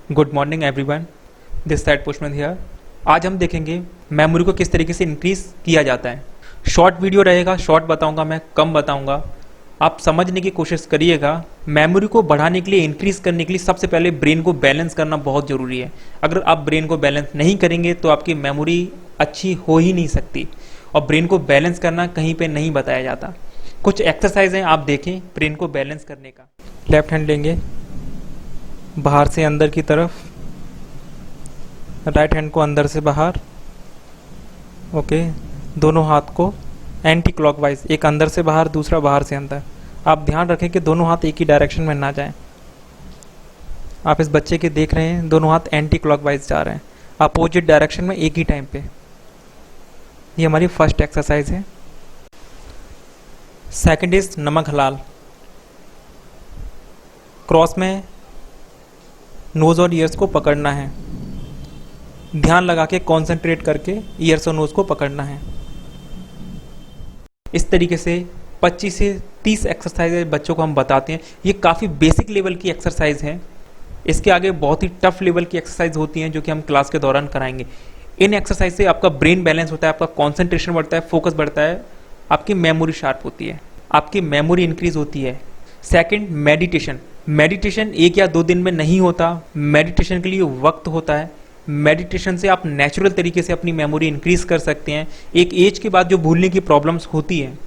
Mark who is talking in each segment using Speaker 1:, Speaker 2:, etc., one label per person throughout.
Speaker 1: Good morning everyone, this side पुष्पन here. आज हम देखेंगे मेमोरी को किस तरीके से इंक्रीज किया जाता है। शॉर्ट वीडियो रहेगा, शॉर्ट बताऊंगा मैं, कम बताऊंगा। आप समझने की कोशिश करिएगा। मेमोरी को बढ़ाने के लिए, इंक्रीज करने के लिए सबसे पहले ब्रेन को बैलेंस करना बहुत ज़रूरी है। अगर आप ब्रेन को बैलेंस नहीं करेंगे तो आपकी मेमोरी अच्छी हो ही नहीं सकती। और ब्रेन को बैलेंस करना कहीं पे नहीं बताया जाता। कुछ एक्सरसाइज हैं, आप देखें ब्रेन को बैलेंस करने का। लेफ्ट हैंड लेंगे बाहर से अंदर की तरफ, राइट हैंड को अंदर से बाहर। ओके, दोनों हाथ को एंटी क्लॉकवाइज, एक अंदर से बाहर, दूसरा बाहर से अंदर। आप ध्यान रखें कि दोनों हाथ एक ही डायरेक्शन में ना जाएं। आप इस बच्चे के देख रहे हैं, दोनों हाथ एंटी क्लॉकवाइज जा रहे हैं, अपोजिट डायरेक्शन में एक ही टाइम पे। ये हमारी फर्स्ट एक्सरसाइज है। सेकंड इज नमक हलाल। क्रॉस में नोज और ईयर्स को पकड़ना है, ध्यान लगा के कॉन्सेंट्रेट करके ईयर्स और नोज को पकड़ना है। इस तरीके से 25 से 30 एक्सरसाइज बच्चों को हम बताते हैं। ये काफ़ी बेसिक लेवल की एक्सरसाइज है। इसके आगे बहुत ही टफ लेवल की एक्सरसाइज होती हैं जो कि हम क्लास के दौरान कराएंगे। इन एक्सरसाइज से आपका ब्रेन बैलेंस होता है, आपका कॉन्सेंट्रेशन बढ़ता है, फोकस बढ़ता है, आपकी मेमोरी शार्प होती है, आपकी मेमोरी इंक्रीज होती है। Second, meditation. मेडिटेशन 1 या 2 दिन में नहीं होता। मेडिटेशन के लिए वक्त होता है। मेडिटेशन से आप नेचुरल तरीके से अपनी मेमोरी इंक्रीज कर सकते हैं। एक एज के बाद जो भूलने की प्रॉब्लम्स होती है,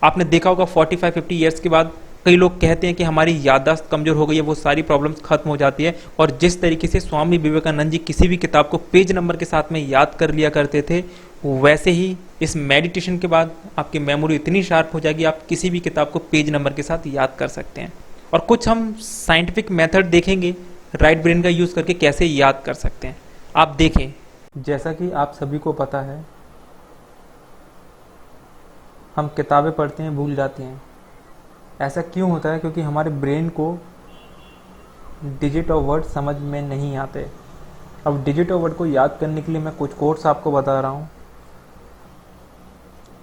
Speaker 1: आपने देखा होगा 45-50 ईयर्स के बाद कई लोग कहते हैं कि हमारी याददाश्त कमजोर हो गई है, वो सारी प्रॉब्लम्स खत्म हो जाती है। और जिस तरीके से स्वामी विवेकानंद जी किसी भी किताब को पेज नंबर के साथ में याद कर लिया करते थे, वैसे ही इस मेडिटेशन के बाद आपकी मेमोरी इतनी शार्प हो जाएगी, आप किसी भी किताब को पेज नंबर के साथ याद कर सकते हैं। और कुछ हम साइंटिफिक मेथड देखेंगे राइट ब्रेन का यूज़ करके कैसे याद कर सकते हैं। आप देखें, जैसा कि आप सभी को पता है, हम किताबें पढ़ते हैं, भूल जाते हैं। ऐसा क्यों होता है? क्योंकि हमारे ब्रेन को डिजिट और वर्ड समझ में नहीं आते। अब डिजिट और वर्ड को याद करने के लिए मैं कुछ कोड्स आपको बता रहा हूँ।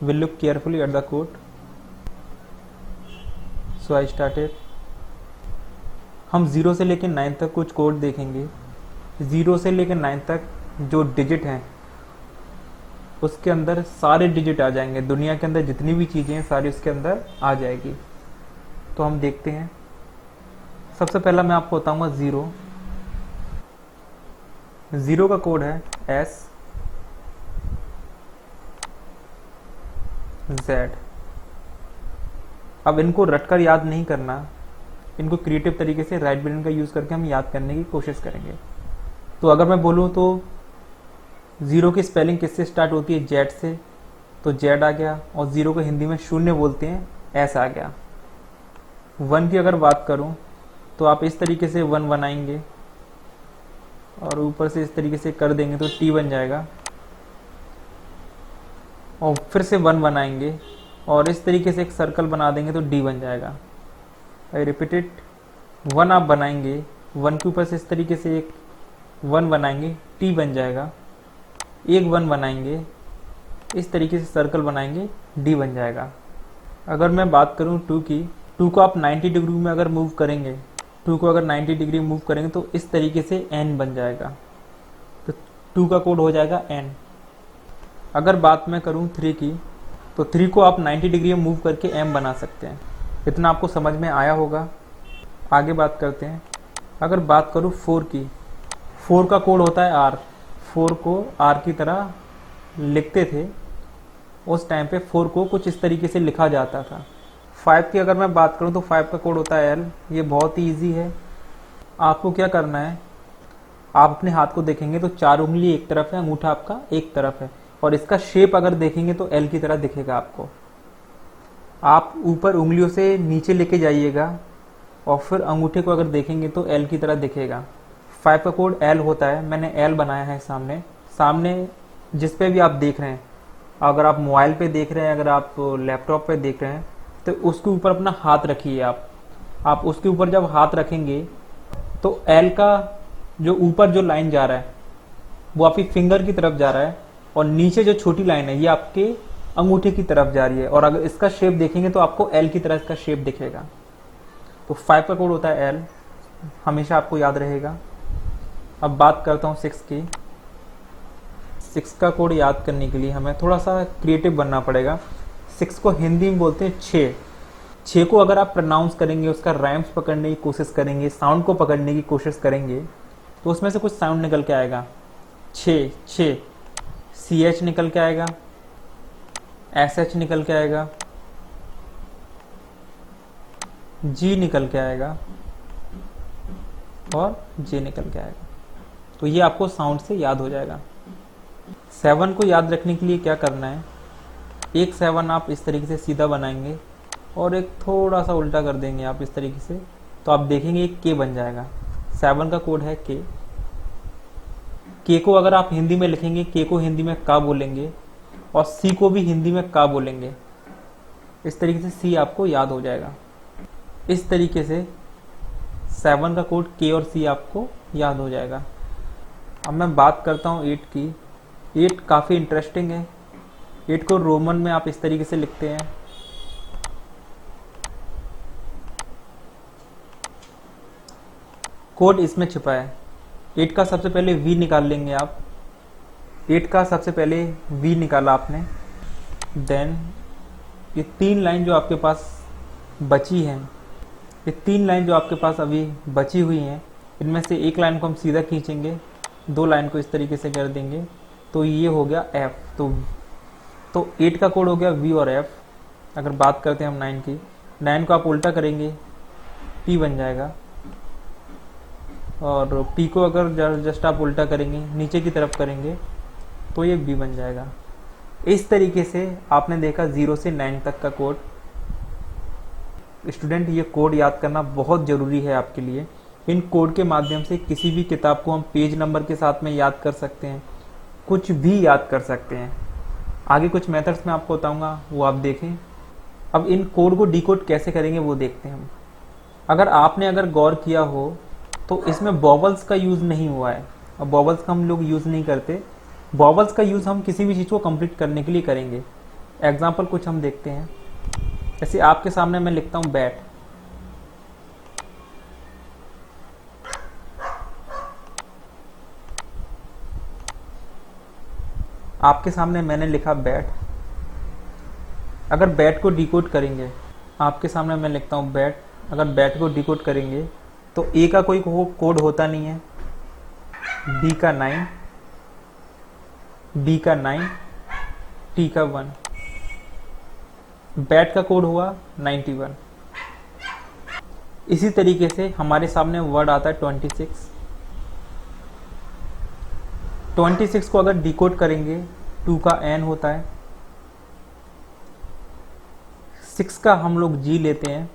Speaker 1: Will look carefully at the code. So I started. हम 0 से लेकर 9 तक कुछ कोड देखेंगे। 0 से लेकर 9 तक जो डिजिट हैं उसके अंदर सारे डिजिट आ जाएंगे। दुनिया के अंदर जितनी भी चीज़ें हैं सारी उसके अंदर आ जाएगी। तो हम देखते हैं। सबसे पहला मैं आपको बताऊंगा 0। 0 का कोड है S Z। अब इनको रटकर याद नहीं करना, इनको क्रिएटिव तरीके से राइट ब्रेन का यूज़ करके हम याद करने की कोशिश करेंगे। तो अगर मैं बोलूँ तो 0 की स्पेलिंग किससे स्टार्ट होती है? जेड से, तो जेड आ गया। और 0 को हिंदी में शून्य बोलते हैं, एस आ गया। 1 की अगर बात करूँ तो आप इस तरीके से 1 बनाएंगे और ऊपर से इस तरीके से कर देंगे तो टी बन जाएगा। और फिर से 1 बनाएंगे और इस तरीके से एक सर्कल बना देंगे तो डी बन जाएगा। I repeat it. 1 आप बनाएंगे, 1 के ऊपर से इस तरीके से एक 1 बनाएंगे, टी बन जाएगा। एक 1 बनाएंगे, इस तरीके से सर्कल बनाएंगे, डी बन जाएगा। अगर मैं बात करूं 2 की, 2 को आप 90 डिग्री में अगर मूव करेंगे, 2 को अगर 90 डिग्री मूव करेंगे तो इस तरीके से एन बन जाएगा। तो 2 का कोड हो जाएगा एन। अगर बात मैं करूं 3 की, तो 3 को आप 90 डिग्री में मूव करके एम बना सकते हैं। इतना आपको समझ में आया होगा। आगे बात करते हैं। अगर बात करूं 4 की, 4 का कोड होता है आर। 4 को आर की तरह लिखते थे उस टाइम पे। 4 को कुछ इस तरीके से लिखा जाता था। 5 की अगर मैं बात करूं तो 5 का कोड होता है एल। ये बहुत ही ईजी है। आपको क्या करना है, आप अपने हाथ को देखेंगे तो 4 उंगली एक तरफ है, अंगूठा आपका एक तरफ है, और इसका शेप अगर देखेंगे तो एल की तरह दिखेगा आपको। आप ऊपर उंगलियों से नीचे लेके जाइएगा और फिर अंगूठे को अगर देखेंगे तो एल की तरह दिखेगा। 5 का कोड एल होता है। मैंने एल बनाया है सामने जिस पे भी आप देख रहे हैं। अगर आप मोबाइल पे देख रहे हैं, अगर आप लैपटॉप पे देख रहे हैं, तो उसके ऊपर अपना हाथ रखिए। आप उसके ऊपर जब हाथ रखेंगे तो एल का जो ऊपर जो लाइन जा रहा है वो आपकी फिंगर की तरफ जा रहा है, और नीचे जो छोटी लाइन है ये आपके अंगूठे की तरफ जा रही है। और अगर इसका शेप देखेंगे तो आपको एल की तरह इसका शेप दिखेगा। तो 5 का कोड होता है एल, हमेशा आपको याद रहेगा। अब बात करता हूँ 6 की। 6 का कोड याद करने के लिए हमें थोड़ा सा क्रिएटिव बनना पड़ेगा। 6 को हिंदी में बोलते हैं 6। 6 को अगर आप प्रोनाउंस करेंगे, उसका राइम्स पकड़ने की कोशिश करेंगे, साउंड को पकड़ने की कोशिश करेंगे, तो उसमें से कुछ साउंड निकल के आएगा। 6 6 CH निकल के आएगा, SH निकल के आएगा, G निकल के आएगा और J निकल के आएगा। तो ये आपको साउंड से याद हो जाएगा। 7 को याद रखने के लिए क्या करना है, एक 7 आप इस तरीके से सीधा बनाएंगे और एक थोड़ा सा उल्टा कर देंगे आप इस तरीके से, तो आप देखेंगे एक K बन जाएगा। 7 का कोड है K। K को अगर आप हिंदी में लिखेंगे, K को हिंदी में का बोलेंगे और C को भी हिंदी में का बोलेंगे। इस तरीके से C आपको याद हो जाएगा। इस तरीके से 7 का कोड K और C आपको याद हो जाएगा। अब मैं बात करता हूँ 8 की। 8 काफ़ी इंटरेस्टिंग है। 8 को रोमन में आप इस तरीके से लिखते हैं। कोड इसमें छिपा है। 8 का सबसे पहले V निकाल लेंगे आप। 8 का सबसे पहले V निकाला आपने, देन ये 3 लाइन जो आपके पास बची हैं, ये 3 लाइन जो आपके पास अभी बची हुई हैं, इनमें से एक लाइन को हम सीधा खींचेंगे, 2 लाइन को इस तरीके से कर देंगे, तो ये हो गया F। तो 8 का कोड हो गया V और F। अगर बात करते हैं हम 9 की, 9 को आप उल्टा करेंगे, P बन जाएगा, और P को अगर जस्ट आप उल्टा करेंगे, नीचे की तरफ करेंगे, तो ये B बन जाएगा। इस तरीके से आपने देखा 0 से 9 तक का कोड। स्टूडेंट, ये कोड याद करना बहुत ज़रूरी है आपके लिए। इन कोड के माध्यम से किसी भी किताब को हम पेज नंबर के साथ में याद कर सकते हैं, कुछ भी याद कर सकते हैं। आगे कुछ मेथड्स मैं आपको बताऊंगा, वो आप देखें। अब इन कोड को डिकोड कैसे करेंगे वो देखते हैं हम। अगर गौर किया हो तो इसमें वॉवल्स का यूज़ नहीं हुआ है, और वॉवल्स का हम लोग यूज़ नहीं करते। वॉवल्स का यूज़ हम किसी भी चीज़ को कंप्लीट करने के लिए करेंगे। एग्जाम्पल कुछ हम देखते हैं। जैसे आपके सामने मैं लिखता हूँ बैट, आपके सामने मैंने लिखा बैट। अगर बैट को डिकोड करेंगे, आपके सामने मैं लिखता हूँ बैट, अगर बैट को डिकोड करेंगे तो ए का कोई कोड होता नहीं है, बी का 9, बी का 9, टी का 1, बैट का कोड हुआ 91। इसी तरीके से हमारे सामने वर्ड आता है 26। 26 को अगर डिकोड करेंगे, 2 का एन होता है, 6 का हम लोग जी लेते हैं,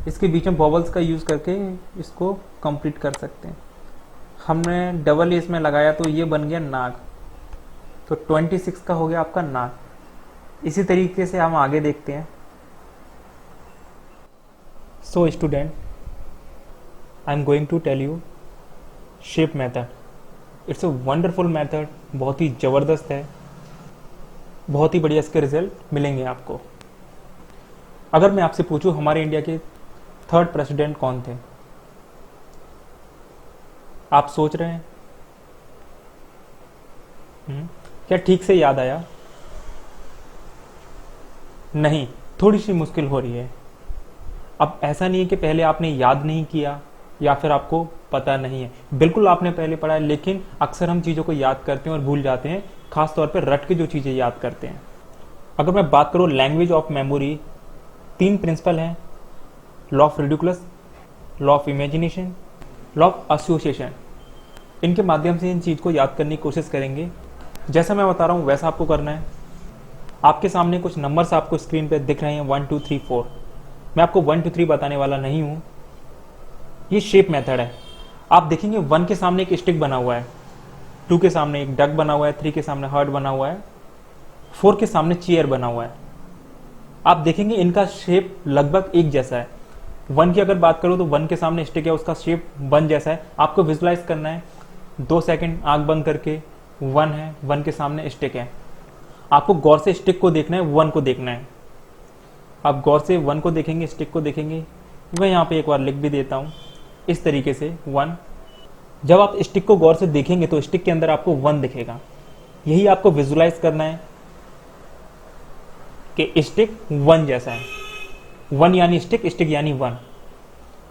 Speaker 1: इसके बीच में वॉवल्स का यूज़ करके इसको कंप्लीट कर सकते हैं। हमने डबल इसमें लगाया तो ये बन गया नाग, तो 26 का हो गया आपका नाग। इसी तरीके से हम आगे देखते हैं। So student, I am going to tell you shape method. It's a wonderful method, बहुत ही ज़बरदस्त है, बहुत ही बढ़िया इसके रिजल्ट मिलेंगे आपको। अगर मैं आपसे पूछूं हमारे इंडिया के 3rd प्रेसिडेंट कौन थे, आप सोच रहे हैं? क्या ठीक से याद आया? नहीं, थोड़ी सी मुश्किल हो रही है। अब ऐसा नहीं है कि पहले आपने याद नहीं किया या फिर आपको पता नहीं है, बिल्कुल आपने पहले पढ़ा है, लेकिन अक्सर हम चीज़ों को याद करते हैं और भूल जाते हैं, खास तौर पर रट के जो चीज़ें याद करते हैं। अगर मैं बात करूँ लैंग्वेज ऑफ मेमोरी, 3 प्रिंसिपल हैं, law of ridiculous, law of imagination, law of association. इनके माध्यम से इन चीज़ को याद करने की कोशिश करेंगे। जैसा मैं बता रहा हूँ वैसा आपको करना है। आपके सामने कुछ नंबर्स आपको स्क्रीन पे दिख रहे हैं, 1 2 3 4। मैं आपको 1 2 3 बताने वाला नहीं हूँ। ये शेप मेथड है। आप देखेंगे 1 के सामने एक स्टिक बना हुआ है, 2 के सामने एक डक बना हुआ है, 3 के सामने हार्ट बना हुआ है, 4 के सामने चेयर बना हुआ है। आप देखेंगे इनका शेप लगभग एक जैसा है। 1 की अगर बात करूँ तो 1 के सामने स्टिक है, उसका शेप 1 जैसा है। आपको विजुलाइज करना है, 2 सेकंड आंख बंद करके। 1 है, 1 के सामने स्टिक है। आपको गौर से स्टिक को देखना है, 1 को देखना है। आप गौर से 1 को देखेंगे, स्टिक को देखेंगे। मैं यहाँ पे एक बार लिख भी देता हूँ, इस तरीके से 1। जब आप स्टिक को गौर से देखेंगे तो स्टिक के अंदर आपको 1 दिखेगा। यही आपको विजुलाइज करना है कि स्टिक 1 जैसा है। 1 यानी स्टिक, स्टिक यानी 1।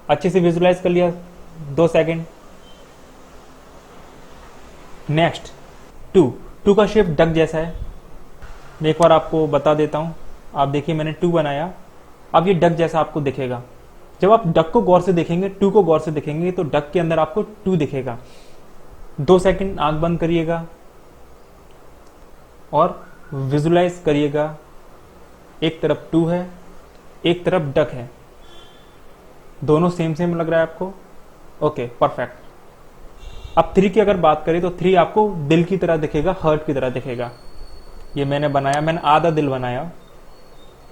Speaker 1: अच्छे से विजुलाइज कर लिया, 2 सेकंड। नेक्स्ट 2 का शेप डक जैसा है। मैं एक बार आपको बता देता हूं। आप देखिए मैंने 2 बनाया, अब ये डक जैसा आपको दिखेगा। जब आप डक को गौर से देखेंगे, 2 को गौर से देखेंगे तो डक के अंदर आपको 2 दिखेगा। 2 सेकंड आंख बंद करिएगा और विजुलाइज करिएगा। एक तरफ 2 है, एक तरफ डक है, दोनों सेम सेम लग रहा है आपको? Okay, perfect. अब 3 की अगर बात करें तो 3 आपको दिल की तरह दिखेगा, हार्ट की तरह दिखेगा। ये मैंने बनाया, मैंने आधा दिल बनाया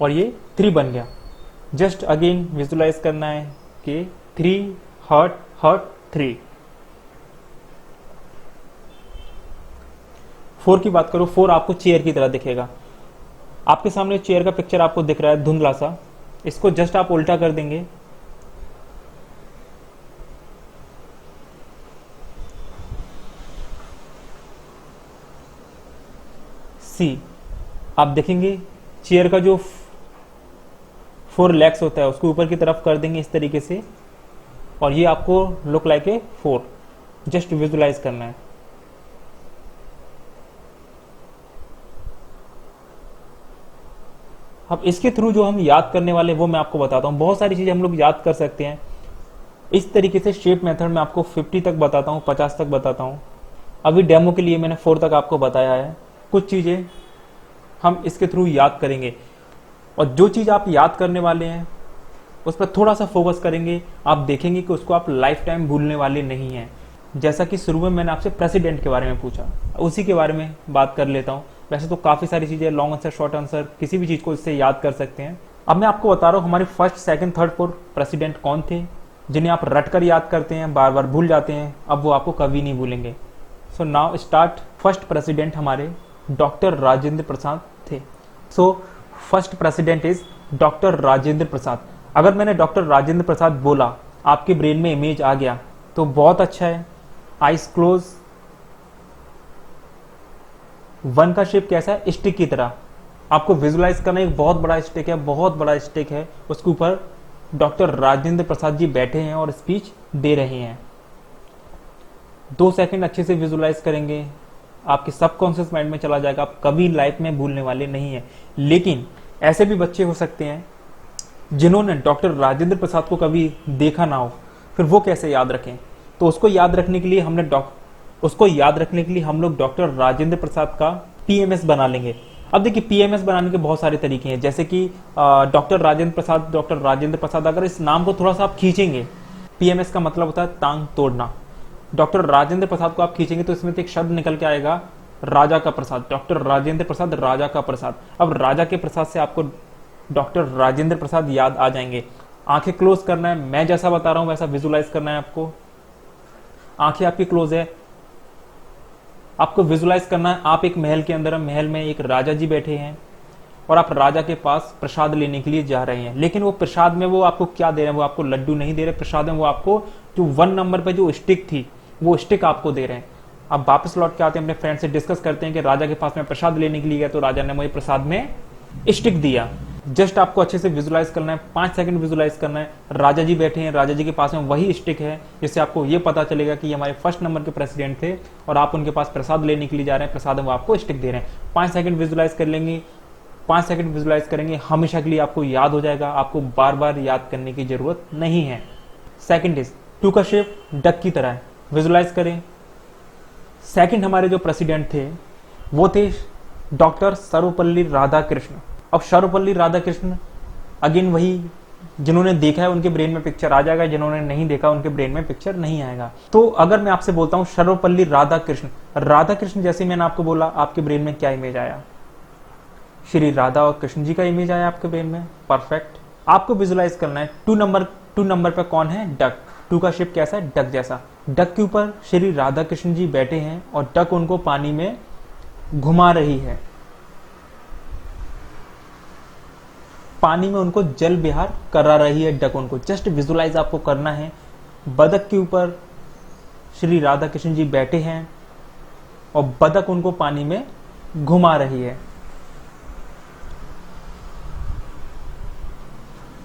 Speaker 1: और ये 3 बन गया। जस्ट अगेन विजुलाइज करना है कि 3 हार्ट, हार्ट 3। 4 की बात करो, 4 आपको चेयर की तरह दिखेगा। आपके सामने चेयर का पिक्चर आपको दिख रहा है धुंधला सा, इसको जस्ट आप उल्टा कर देंगे। सी, आप देखेंगे चेयर का जो 4 लेग्स होता है उसको ऊपर की तरफ कर देंगे इस तरीके से, और ये आपको look like a 4। Just visualize करना है। अब इसके थ्रू जो हम याद करने वाले वो मैं आपको बताता हूं। बहुत सारी चीजें हम लोग याद कर सकते हैं इस तरीके से। शेप मेथड में आपको 50 तक बताता हूं, 50 तक बताता हूं। अभी डेमो के लिए मैंने 4 तक आपको बताया है। कुछ चीजें हम इसके थ्रू याद करेंगे, और जो चीज आप याद करने वाले हैं उस पर थोड़ा सा फोकस करेंगे, आप देखेंगे कि उसको आप लाइफ टाइम भूलने वाले नहीं हैं। जैसा कि शुरू में मैंने आपसे प्रेसिडेंट के बारे में पूछा, उसी के बारे में बात कर लेता हूं। वैसे तो काफी सारी चीजें, लॉन्ग आंसर, शॉर्ट आंसर, किसी भी चीज को इससे याद कर सकते हैं। अब मैं आपको बता रहा हूं हमारे first, second, third, fourth president कौन थे, जिन्हें आप रटकर याद करते हैं, बार बार भूल जाते हैं। अब वो आपको कभी नहीं भूलेंगे। So now start. First president हमारे डॉक्टर राजेंद्र प्रसाद थे। So first president is doctor Rajendra Prasad. अगर मैंने डॉक्टर राजेंद्र प्रसाद बोला, आपके ब्रेन में इमेज आ गया तो बहुत अच्छा है। Eyes close. 1 का शेप कैसा है? स्टिक की तरह। आपको विजुलाइज करना, एक बहुत बड़ा स्टिक है, बहुत बड़ा स्टिक है, उसके ऊपर डॉक्टर राजेंद्र प्रसाद जी बैठे हैं और स्पीच दे रहे हैं। 2 सेकंड अच्छे से विजुलाइज करेंगे, आपके सबकॉन्शियस माइंड में चला जाएगा। आप कभी लाइफ में भूलने वाले नहीं है। लेकिन ऐसे भी बच्चे हो सकते हैं जिन्होंने डॉक्टर राजेंद्र प्रसाद को कभी देखा ना हो, फिर वो कैसे याद रखें? तो उसको याद रखने के लिए हम लोग डॉक्टर राजेंद्र प्रसाद का पीएमएस बना लेंगे। अब देखिए, पीएमएस बनाने के बहुत सारे तरीके हैं, जैसे कि डॉक्टर राजेंद्र प्रसाद, अगर इस नाम को थोड़ा सा आप खींचेंगे, पीएमएस का मतलब होता है टांग तोड़ना। डॉक्टर राजेंद्र प्रसाद को आप खींचेंगे तो इसमें एक शब्द निकल के आएगा, राजा का प्रसाद। डॉक्टर राजेंद्र प्रसाद, राजा का प्रसाद। अब राजा के प्रसाद से आपको डॉक्टर राजेंद्र प्रसाद याद आ जाएंगे। आंखें क्लोज करना है, मैं जैसा बता रहा हूं वैसा विजुलाइज करना है आपको। आंखें आपकी क्लोज है, आपको विजुलाइज करना है आप एक महल के अंदर, महल में एक राजा जी बैठे हैं और आप राजा के पास प्रसाद लेने के लिए जा रहे हैं। लेकिन वो प्रसाद में वो आपको क्या दे रहे हैं? वो आपको लड्डू नहीं दे रहे प्रसाद में, वो आपको जो 1 नंबर पे जो स्टिक थी वो स्टिक आपको दे रहे हैं। अब वापस लौट के आते हैं, अपने फ्रेंड से डिस्कस करते हैं कि राजा के पास में प्रसाद लेने के लिए गया तो राजा ने मुझे प्रसाद में स्टिक दिया। जस्ट आपको अच्छे से विजुलाइज करना है, 5 सेकंड विजुलाइज करना है। राजा जी बैठे हैं, राजा जी के पास में वही स्टिक है, जिससे आपको ये पता चलेगा कि ये हमारे फर्स्ट नंबर के प्रेसिडेंट थे और आप उनके पास प्रसाद लेने के लिए जा रहे हैं, प्रसाद में वो आपको स्टिक दे रहे हैं। 5 सेकंड विजुलाइज कर लेंगे, 5 सेकंड विजुलाइज करेंगे, हमेशा के लिए आपको याद हो जाएगा, आपको बार बार याद करने की जरूरत नहीं है। सेकंड इज 2 का शेप डक की तरह है, विजुलाइज करें। सेकंड हमारे जो प्रेसिडेंट थे वो थे डॉक्टर सर्वपल्ली राधाकृष्ण। अब सर्वपल्ली राधाकृष्ण अगेन वही, जिन्होंने देखा है उनके ब्रेन में पिक्चर आ जाएगा, जिन्होंने नहीं देखा उनके ब्रेन में पिक्चर नहीं आएगा। तो अगर मैं आपसे बोलता हूं सर्वपल्ली राधाकृष्ण, राधाकृष्ण जैसे मैंने आपको बोला, आपके ब्रेन में क्या इमेज आया? श्री राधा और कृष्ण जी का इमेज आया आपके ब्रेन में। परफेक्ट। आपको विजुलाइज करना है 2 नंबर पे कौन है? डक। 2 का शेप कैसा है? डक जैसा। डक के ऊपर श्री राधा कृष्ण जी बैठे हैं और डक उनको पानी में घुमा रही है, पानी में उनको जल विहार करा रही है डक उनको। जस्ट विजुलाइज आपको करना है बतख के ऊपर श्री राधा कृष्ण जी बैठे हैं और बतख उनको पानी में घुमा रही है।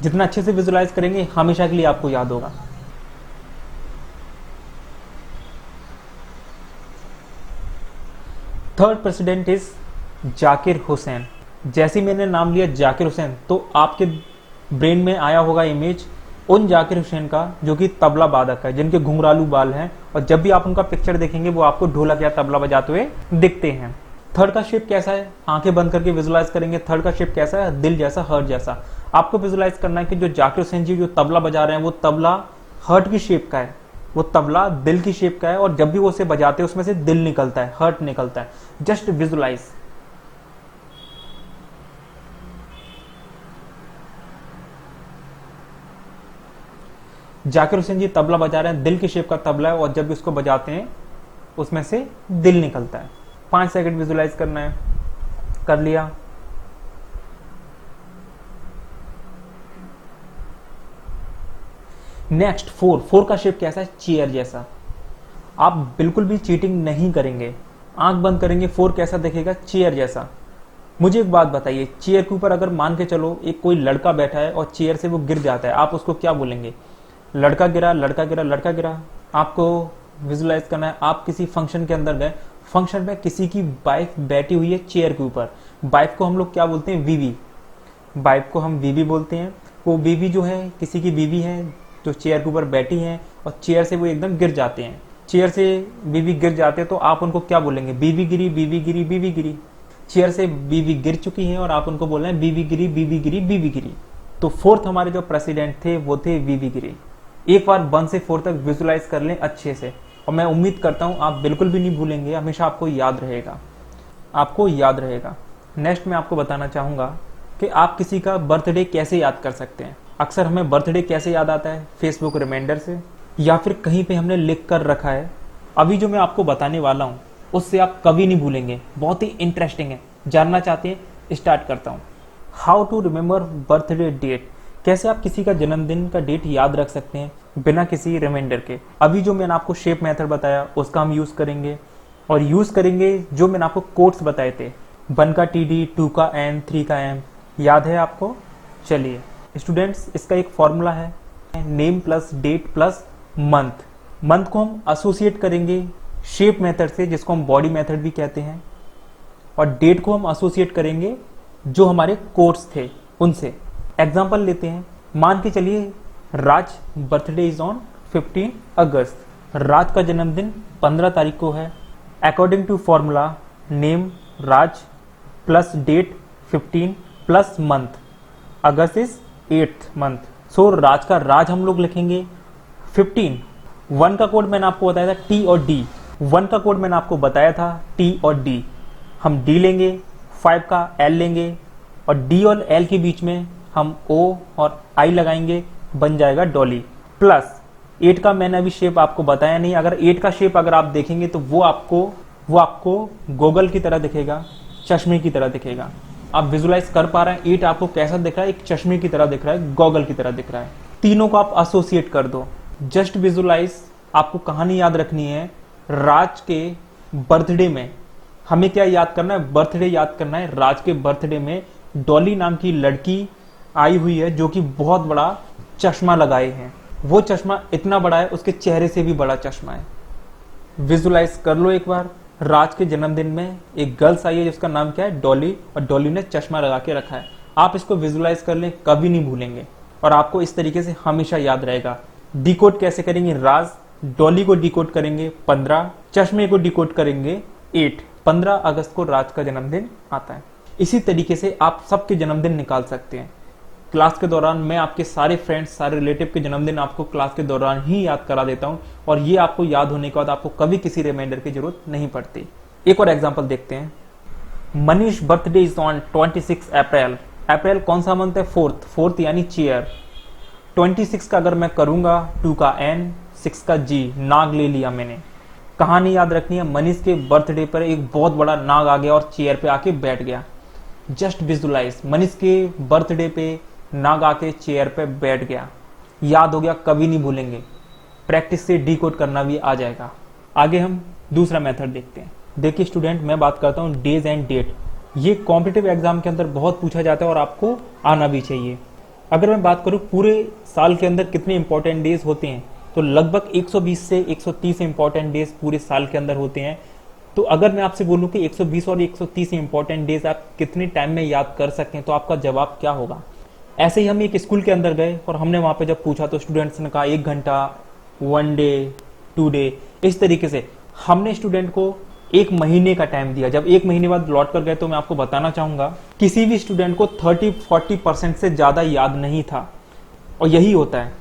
Speaker 1: जितना अच्छे से विजुलाइज करेंगे हमेशा के लिए आपको याद होगा। Third president is Zakir Hussain. जैसे ही मैंने नाम लिया जाकिर हुसैन तो आपके ब्रेन में आया होगा इमेज उन जाकिर हुसैन का जो कि तबला वादक है, जिनके घुंघरालू बाल हैं, और जब भी आप उनका पिक्चर देखेंगे वो आपको ढोलक या तबला बजाते हुए दिखते हैं। थर्ड का शेप कैसा है, आंखें बंद करके विजुलाइज करेंगे। थर्ड का शेप कैसा है, दिल जैसा, हर्ट जैसा। आपको विजुलाइज करना है कि जो जाकिर हुसैन जी जो तबला बजा रहे हैं वो तबला हर्ट की शेप का है, वो तबला दिल की शेप का है, और जब भी वो उसे बजाते हैं उसमें से दिल निकलता है, हर्ट निकलता है। Just visualize. जाकिर हुसैन जी तबला बजा रहे हैं, दिल की शेप का तबला है, और जब भी उसको बजाते हैं उसमें से दिल निकलता है। 5 सेकंड विजुलाइज करना है। कर लिया। नेक्स्ट फोर का शेप कैसा है, चेयर जैसा। आप बिल्कुल भी चीटिंग नहीं करेंगे, आंख बंद करेंगे, 4 कैसा दिखेगा, चेयर जैसा। मुझे एक बात बताइए, चेयर के ऊपर अगर मान के चलो एक कोई लड़का बैठा है और चेयर से वो गिर जाता है, आप उसको क्या बोलेंगे? लड़का गिरा, लड़का गिरा, लड़का गिरा। आपको विजुलाइज करना है, आप किसी फंक्शन के अंदर गए, फंक्शन में किसी की वाइफ बैठी हुई है चेयर के ऊपर। वाइफ को हम लोग क्या बोलते हैं, बीवी। वाइफ को हम बीवी बोलते हैं। वो बीवी जो है किसी की बीवी है जो चेयर के ऊपर बैठी है, और चेयर से वो एकदम गिर जाते हैं। चेयर से बीवी गिर जाते हैं तो आप उनको क्या बोलेंगे? बीवी गिरी, बीवी गिरी, बीवी गिरी। चेयर से बीवी गिर चुकी है और आप उनको बोल रहे हैं बीवी गिरी, बीवी गिरी, बीवी गिरी। तो फोर्थ हमारे जो प्रेसिडेंट थे वो थे बीवी गिरी। एक बार 1 से 4 तक विजुलाइज कर लें अच्छे से, और मैं उम्मीद करता हूं आप बिल्कुल भी नहीं भूलेंगे, हमेशा आपको याद रहेगा, आपको याद रहेगा। नेक्स्ट मैं आपको बताना चाहूंगा कि आप किसी का बर्थडे कैसे याद कर सकते हैं। अक्सर हमें बर्थडे कैसे याद आता है, फेसबुक रिमाइंडर से, या फिर कहीं पे हमने लिख कर रखा है। अभी जो मैं आपको बताने वाला हूँ उससे आप कभी नहीं भूलेंगे, बहुत ही इंटरेस्टिंग है। जानना चाहते हैं? स्टार्ट करता हूँ। How to remember birthday date. कैसे आप किसी का जन्मदिन का डेट याद रख सकते हैं बिना किसी रिमाइंडर के। अभी जो मैंने आपको शेप मेथड बताया उसका हम यूज करेंगे, और यूज करेंगे जो मैंने आपको कोड्स बताए थे, 1 का TD, 2 का N, 3 का M। याद है आपको? चलिए स्टूडेंट्स, इसका एक फॉर्मूला है, name plus date plus month. Month को हम एसोसिएट करेंगे शेप मेथड से, जिसको हम बॉडी मेथड भी कहते हैं, और डेट को हम एसोसिएट करेंगे जो हमारे कोड्स थे उनसे। एग्जाम्पल लेते हैं, मान के चलिए Raj birthday is on 15 August. Raj का जन्मदिन 15 तारीख को है। According to formula, name Raj plus date 15 plus month, August is 8th month. So Raj का राज हम लोग लिखेंगे 15। 1 का कोड मैंने आपको बताया था T और D। 1 का कोड मैंने आपको बताया था T और D। हम D लेंगे, 5 का L लेंगे, और D और L के बीच में हम O और I लगाएंगे, बन जाएगा डॉली। प्लस 8 का मैंने अभी शेप आपको बताया नहीं। अगर 8 का शेप अगर आप देखेंगे तो वो आपको गोगल की तरह दिखेगा, चश्मे की तरह दिखेगा। आप विजुलाइज कर पा रहे हैं 8 आपको कैसा दिख रहा है? एक चश्मे की तरह दिख रहा है, गॉगल की तरह दिख रहा है। तीनों को आप एसोसिएट कर दो। Just visualize. आपको कहानी याद रखनी है, राज के बर्थडे में हमें क्या याद करना है? बर्थडे याद करना है। राज के बर्थडे में डॉली नाम की लड़की आई हुई है जो कि बहुत बड़ा चश्मा लगाए हैं। वो चश्मा इतना बड़ा है उसके चेहरे से भी बड़ा चश्मा है। विजुलाइज कर लो एक बार। राज के जन्मदिन में एक गर्ल्स आई है जिसका नाम क्या है? डॉली, और डॉली ने चश्मा लगा के रखा है। आप इसको विजुलाइज कर लें, कभी नहीं भूलेंगे, और आपको इस तरीके से हमेशा याद रहेगा। डिकोड कैसे करेंगे? राज डॉली को डिकोड करेंगे 15, चश्मे को डिकोड करेंगे 8। 15 अगस्त को राज का जन्मदिन आता है। इसी तरीके से आप सबके जन्मदिन निकाल सकते हैं। क्लास के दौरान मैं आपके सारे फ्रेंड्स, सारे रिलेटिव के जन्मदिन आपको क्लास के दौरान ही याद करा देता हूं, और ये आपको याद होने के बाद आपको कभी किसी रिमाइंडर की जरूरत नहीं पड़ती। एक और एग्जांपल देखते हैं। मनीष बर्थडे इज ऑन 26 अप्रैल। अप्रैल कौन सा मंथ है? 4th यानी चेयर। 26 का अगर मैं करूंगा, 2 का N, 6 का G, नाग ले लिया मैंने। कहानी याद रखनी है, मनीष के बर्थडे पर एक बहुत बड़ा नाग आ गया और चेयर पे आके बैठ गया। जस्ट विजुलाइज, मनीष के बर्थडे पे नाग आके चेयर पे बैठ गया। याद हो गया, कभी नहीं भूलेंगे। प्रैक्टिस से डिकोड करना भी आ जाएगा। आगे हम दूसरा मेथड देखते हैं। देखिए स्टूडेंट, मैं बात करता हूँ डेज एंड डेट। ये कॉम्पिटिटिव एग्जाम के अंदर बहुत पूछा जाता है और आपको आना भी चाहिए। अगर मैं बात करूँ पूरे साल के अंदर कितने इंपॉर्टेंट डेज होते हैं, तो लगभग 120 से 130 इंपॉर्टेंट डेज पूरे साल के अंदर होते हैं। तो अगर मैं आपसे बोलूं कि 120 और 130 इंपॉर्टेंट डेज आप कितने टाइम में याद कर सकें, तो आपका जवाब क्या होगा? ऐसे ही हम एक स्कूल के अंदर गए और हमने वहां पे जब पूछा तो स्टूडेंट्स ने कहा 1 घंटा, 1 डे, 2 डे, इस तरीके से हमने स्टूडेंट को 1 महीने का टाइम दिया। जब 1 महीने बाद लौट कर गए तो मैं आपको बताना चाहूंगा किसी भी स्टूडेंट को 30-40% से ज्यादा याद नहीं था। और यही होता है।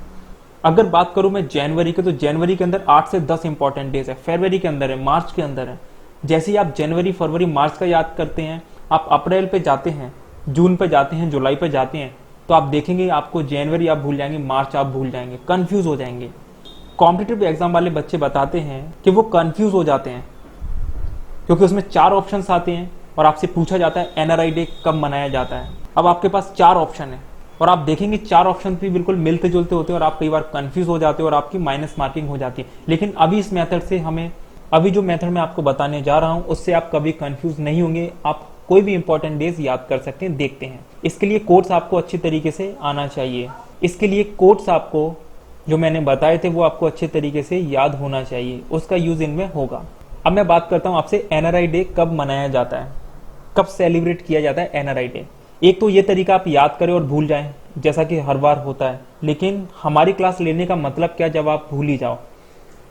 Speaker 1: अगर बात करूं मैं जनवरी के, तो जनवरी के अंदर 8 से 10 इंपॉर्टेंट डेज है, फरवरी के अंदर है, मार्च के अंदर है। जैसे ही आप जनवरी, फरवरी, मार्च का याद करते हैं, आप अप्रैल पे जाते हैं, जून पे जाते हैं, जुलाई पे जाते हैं, तो आप देखेंगे आपको जनवरी आप भूल जाएंगे, मार्च आप भूल जाएंगे, कंफ्यूज हो जाएंगे। कॉम्पिटिटिव एग्जाम वाले बच्चे बताते हैं कि वो कंफ्यूज हो जाते हैं क्योंकि उसमें 4 ऑप्शंस आते हैं और आपसे पूछा जाता है एनआरआई डे कब मनाया जाता है। अब आपके पास 4 ऑप्शन है और आप देखेंगे 4 ऑप्शन भी बिल्कुल मिलते जुलते होते हैं और आप कई बार कंफ्यूज हो जाते हो और आपकी माइनस मार्किंग हो जाती है। लेकिन अभी इस मेथड से अभी जो मेथड मैं आपको बताने जा रहा हूं उससे आप कभी कंफ्यूज नहीं होंगे। आप कोई भी इंपॉर्टेंट डेज याद कर सकते हैं। देखते हैं, इसके लिए कोड्स आपको अच्छी तरीके से आना चाहिए। इसके लिए कोड्स आपको जो मैंने बताए थे वो आपको अच्छे तरीके से याद होना चाहिए, उसका यूज इनमें होगा। अब मैं बात करता हूं आपसे एनआरआई डे कब मनाया जाता है, कब सेलिब्रेट किया जाता है एनआरआई डे। एक तो ये तरीका आप याद करें और भूल जाएं जैसा कि हर बार होता है, लेकिन हमारी क्लास लेने का मतलब क्या जब आप भूल ही जाओ।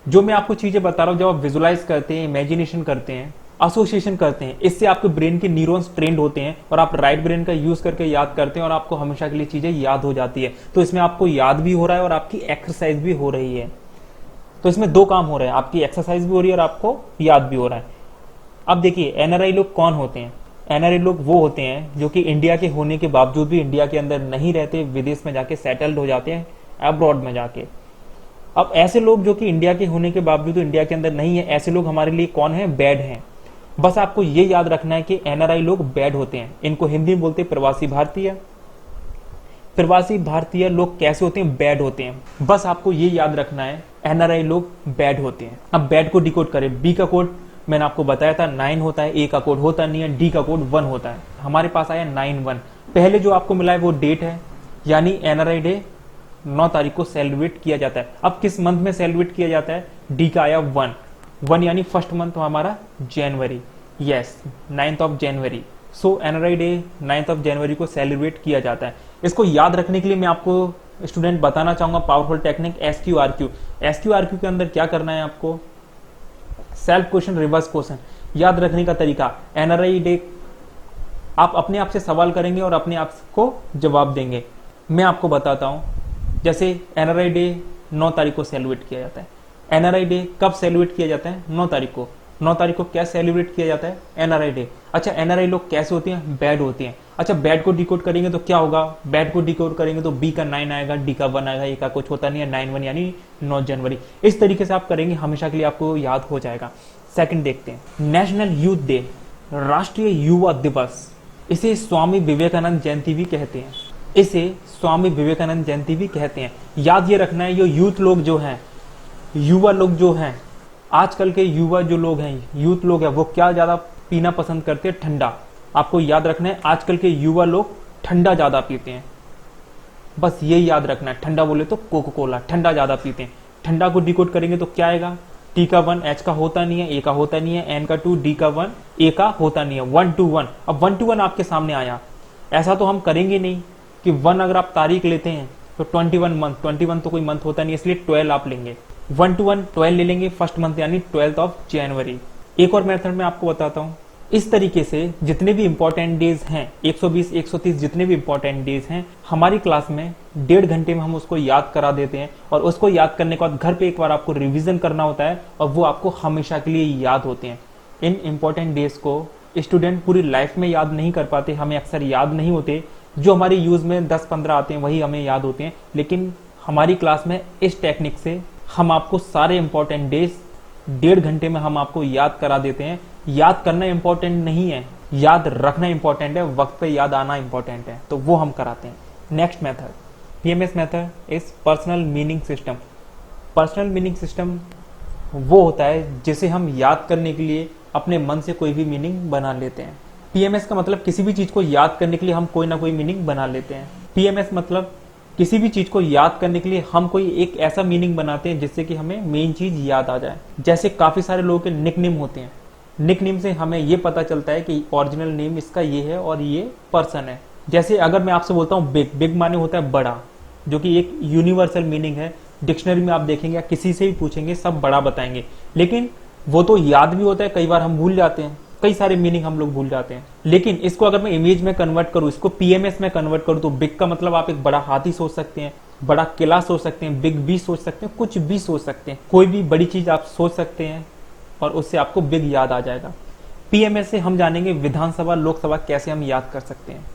Speaker 1: जो मैं आपको चीजें बता रहा हूं, जब आप विजुलाइज करते हैं, इमेजिनेशन करते हैं, एसोसिएशन करते हैं, इससे आपके ब्रेन के न्यूरॉन्स ट्रेंड होते हैं और आप राइट ब्रेन का यूज करके याद करते हैं और आपको हमेशा के लिए चीजें याद हो जाती है। तो इसमें आपको याद भी हो रहा है और आपकी एक्सरसाइज भी हो रही है। तो इसमें 2 काम हो रहे हैं, आपकी एक्सरसाइज भी हो रही है और आपको याद भी हो रहा है। अब देखिए एनआरआई लोग कौन होते हैं। एनआरआई लोग वो होते हैं जो कि इंडिया के होने के बावजूद भी इंडिया के अंदर नहीं रहते, विदेश में जाके सेटल्ड हो जाते हैं, अब्रॉड में जाके। अब ऐसे लोग जो कि इंडिया के होने के बावजूद इंडिया के अंदर नहीं है, ऐसे लोग हमारे लिए कौन है? बैड हैं। बस आपको ये याद रखना है कि एनआरआई लोग बैड होते हैं। इनको हिंदी में बोलते हैं प्रवासी भारतीय। प्रवासी भारतीय लोग कैसे होते हैं? बैड होते हैं। बस आपको ये याद रखना है एनआरआई लोग बैड होते हैं। अब बैड को डिकोड करें। बी का कोड मैंने आपको बताया था 9 होता है, ए का कोड होता नहीं है, डी का कोड 1 होता है। हमारे पास आया 9-1। पहले जो आपको मिला है वो डेट है, यानी एनआरआई डे 9 तारीख को सेलिब्रेट किया जाता है। अब किस मंथ में सेलिब्रेट किया जाता है? डी का आया 1 यानी फर्स्ट मंथ हमारा जनवरी। Yes, 9th of January. So NRI day 9th of January को सेलिब्रेट किया जाता है। इसको याद रखने के लिए मैं आपको स्टूडेंट बताना चाहूंगा पावरफुल टेक्निक SQRQ। SQRQ के अंदर क्या करना है आपको? सेल्फ क्वेश्चन, रिवर्स क्वेश्चन याद रखने का तरीका। एनआरआई डे आप अपने आप से सवाल करेंगे और अपने आप को जवाब देंगे। मैं आपको बताता हूं, जैसे एनआरआई डे 9 तारीख को सेलिब्रेट किया जाता है। एनआरआई डे कब सेलिब्रेट किया जाता है? 9 तारीख को। 9 तारीख को क्या सेलिब्रेट किया जाता है? NRI day. अच्छा, एनआरआई लोग कैसे होते हैं? बैड होते हैं। अच्छा, बैड को डिकोड करेंगे तो क्या होगा? बैड को डिकोड करेंगे तो बी का 9 आएगा, डी का 1 आएगा, ए का कुछ होता नहीं है, 9-1 यानी 9 जनवरी। इस तरीके से आप करेंगे, हमेशा के लिए आपको याद हो जाएगा। सेकंड देखते हैं, नेशनल यूथ डे, राष्ट्रीय युवा दिवस। इसे स्वामी विवेकानंद जयंती भी कहते हैं। इसे स्वामी विवेकानंद जयंती भी कहते हैं। याद ये रखना है, ये यूथ लोग जो हैं, युवा लोग जो हैं, आजकल के युवा जो लोग हैं, यूथ लोग हैं, वो क्या ज्यादा पीना पसंद करते हैं? ठंडा। आपको याद रखना है आजकल के युवा लोग ठंडा ज्यादा पीते हैं। बस ये याद रखना है, ठंडा बोले तो कोका कोला, ठंडा ज्यादा पीते हैं। ठंडा को डिकोड करेंगे तो क्या आएगा? टी का 1, एच का होता नहीं है, ए का होता नहीं है, एन का 2, डी का 1, ए का होता नहीं है, 1 to 1। अब 1 to 1 आपके सामने आया। ऐसा तो हम करेंगे नहीं कि 1 अगर आप तारीख लेते हैं तो 21 मंथ, 21 तो कोई मंथ होता नहीं, इसलिए 12 आप लेंगे। 1 to 1 12 ले लेंगे, फर्स्ट मंथ यानी 12th ऑफ जनवरी। एक और मेथड मैं आपको बताता हूँ। इस तरीके से जितने भी इंपॉर्टेंट डेज हैं, 120 130 जितने भी इंपॉर्टेंट डेज हैं, हमारी क्लास में 1.5 घंटे में हम उसको याद करा देते हैं और उसको याद करने के बाद घर पे एक बार आपको रिवीजन करना होता है और वो आपको हमेशा के लिए याद होते हैं। इन इंपॉर्टेंट डेज को स्टूडेंट पूरी लाइफ में याद नहीं कर पाते, हमें अक्सर याद नहीं होते। जो हमारी यूज में 10-15 आते हैं वही हमें याद होते हैं, लेकिन हमारी क्लास में इस टेक्निक से हम आपको सारे इंपॉर्टेंट डेज 1.5 घंटे में हम आपको याद करा देते हैं। याद करना इंपॉर्टेंट नहीं है, याद रखना इंपॉर्टेंट है, वक्त पे याद आना इंपॉर्टेंट है, तो वो हम कराते हैं। Next method, PMS method is personal meaning system. Personal meaning system वो होता है जिसे हम याद करने के लिए अपने मन से कोई भी मीनिंग बना लेते हैं। पीएमएस का मतलब किसी भी चीज को याद करने के लिए हम कोई ना कोई मीनिंग बना लेते हैं। पीएमएस मतलब किसी भी चीज को याद करने के लिए हम कोई एक ऐसा मीनिंग बनाते हैं जिससे कि हमें मेन चीज याद आ जाए। जैसे काफी सारे लोगों के निकनेम होते हैं, निकनेम से हमें ये पता चलता है कि ओरिजिनल नेम इसका ये है और ये पर्सन है। जैसे अगर मैं आपसे बोलता हूँ बिग, बिग माने होता है बड़ा, जो कि एक यूनिवर्सल मीनिंग है। डिक्शनरी में आप देखेंगे या किसी से भी पूछेंगे सब बड़ा बताएंगे, लेकिन वो तो याद भी होता है, कई बार हम भूल जाते हैं, कई सारे मीनिंग हम लोग भूल जाते हैं। लेकिन इसको अगर मैं इमेज में कन्वर्ट करूं, इसको पीएमएस में कन्वर्ट करूं, तो बिग का मतलब आप एक बड़ा हाथी सोच सकते हैं, बड़ा किला सोच सकते हैं, बिग बी सोच सकते हैं, कुछ भी सोच सकते हैं, कोई भी बड़ी चीज आप सोच सकते हैं और उससे आपको बिग याद आ जाएगा। पीएमएस से हम जानेंगे विधानसभा लोकसभा कैसे हम याद कर सकते हैं।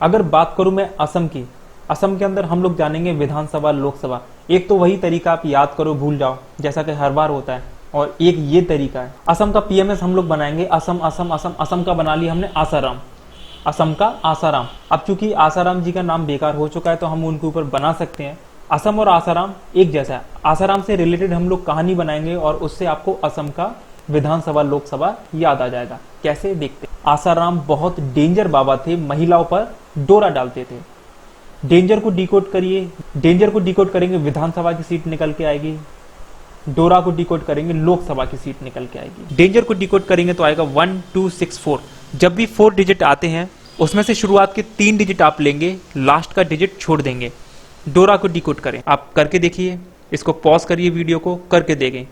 Speaker 1: अगर बात करूं मैं असम की, असम के अंदर हम लोग जानेंगे विधानसभा लोकसभा। एक तो वही तरीका आप याद करो भूल जाओ जैसा कि हर बार होता है, और एक ये तरीका है। असम का पीएमएस हम लोग बनाएंगे असम असम असम। असम का बना लिया हमने आसाराम, असम का आसाराम। अब चूंकि आसाराम जी का नाम बेकार हो चुका है तो हम उनके ऊपर बना सकते हैं। असम और आसाराम एक जैसा है। आसाराम से रिलेटेड हम लोग कहानी बनाएंगे और उससे आपको असम का विधानसभा लोकसभा याद आ जाएगा। कैसे देखते हैं। आसाराम बहुत डेंजर बाबा थे, महिलाओं पर डोरा डालते थे। डेंजर को डिकोड करिए, डेंजर को डिकोड करेंगे विधानसभा की सीट निकल के आएगी, डोरा को डिकोड करेंगे लोकसभा की सीट निकल के आएगी। डेंजर को डिकोड करेंगे तो आएगा 1 2 6 4। जब भी 4 डिजिट आते हैं उसमें से शुरुआत के 3 डिजिट आप लेंगे, लास्ट का डिजिट छोड़ देंगे। डोरा को डिकोड करें, आप करके देखिए, इसको पॉज करिए, वीडियो को करके देखें,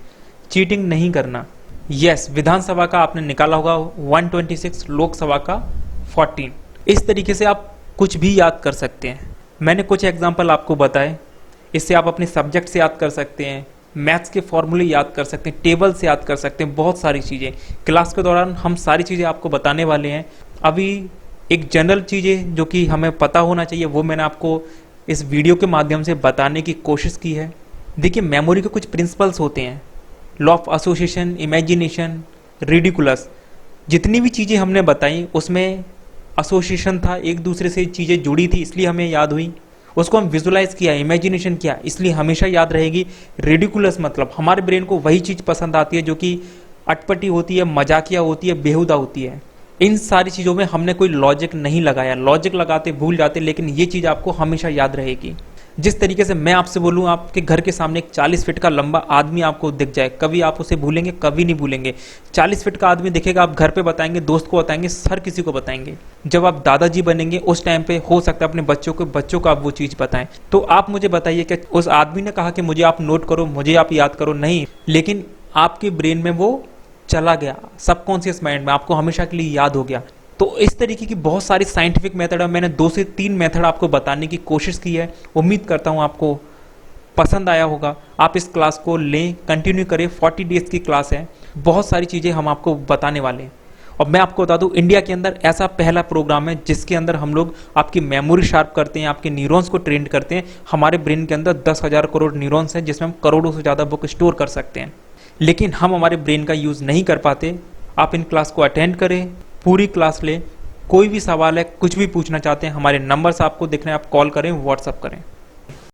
Speaker 1: चीटिंग नहीं करना। यस, विधानसभा का आपने निकाला होगा 126, लोकसभा का 14। इस तरीके से आप कुछ भी याद कर सकते हैं। मैंने कुछ एग्जाम्पल आपको बताए, इससे आप अपने सब्जेक्ट से याद कर सकते हैं, मैथ्स के फॉर्मूले याद कर सकते हैं, टेबल से याद कर सकते हैं, बहुत सारी चीज़ें। क्लास के दौरान हम सारी चीज़ें आपको बताने वाले हैं। अभी एक जनरल चीज़ें जो कि हमें पता होना चाहिए वो मैंने आपको इस वीडियो के माध्यम से बताने की कोशिश की है। देखिए, मेमोरी के कुछ प्रिंसिपल्स होते हैं, law of association, imagination, ridiculous. जितनी भी चीज़ें हमने बताई उसमें एसोसिएशन था, एक दूसरे से चीज़ें जुड़ी थी इसलिए हमें याद हुई। उसको हम विजुलाइज किया, इमेजिनेशन किया, इसलिए हमेशा याद रहेगी। रिडिकुलस मतलब हमारे ब्रेन को वही चीज़ पसंद आती है जो कि अटपटी होती है, मजाकिया होती है, बेहुदा होती है। इन सारी चीज़ों में हमने कोई लॉजिक नहीं लगाया, लॉजिक लगाते भूल जाते, लेकिन ये चीज़ आपको हमेशा याद रहेगी। जिस तरीके से मैं आपसे बोलूँ, आपके घर के सामने एक 40 फीट का लंबा आदमी आपको दिख जाए, कभी आप उसे भूलेंगे? कभी नहीं भूलेंगे। 40 फीट का आदमी दिखेगा, आप घर पे बताएंगे, दोस्त को बताएंगे, हर किसी को बताएंगे। जब आप दादाजी बनेंगे उस टाइम पे हो सकता है अपने बच्चों को आप वो चीज़ बताएं। तो आप मुझे बताइए कि उस आदमी ने कहा कि मुझे आप नोट करो, मुझे आप याद करो? नहीं, लेकिन आपके ब्रेन में वो चला गया, सबकॉन्शियस माइंड में आपको हमेशा के लिए याद हो गया। तो इस तरीके की बहुत सारी साइंटिफिक मेथड है, मैंने 2 से 3 मेथड आपको बताने की कोशिश की है। उम्मीद करता हूँ आपको पसंद आया होगा। आप इस क्लास को लें, कंटिन्यू करें, 40 डेज की क्लास है, बहुत सारी चीज़ें हम आपको बताने वाले हैं। और मैं आपको बता दूं, इंडिया के अंदर ऐसा पहला प्रोग्राम है जिसके अंदर हम लोग आपकी मेमोरी शार्प करते हैं, आपके न्यूरॉन्स को ट्रेन करते हैं। हमारे ब्रेन के अंदर 10,000 करोड़ न्यूरॉन्स हैं जिसमें हम करोड़ों से ज़्यादा बुक स्टोर कर सकते हैं, लेकिन हम हमारे ब्रेन का यूज़ नहीं कर पाते। आप इन क्लास को अटेंड करें, पूरी क्लास लें। कोई भी सवाल है, कुछ भी पूछना चाहते हैं, हमारे नंबर्स आपको दिख रहे हैं, आप कॉल करें, व्हाट्सअप करें।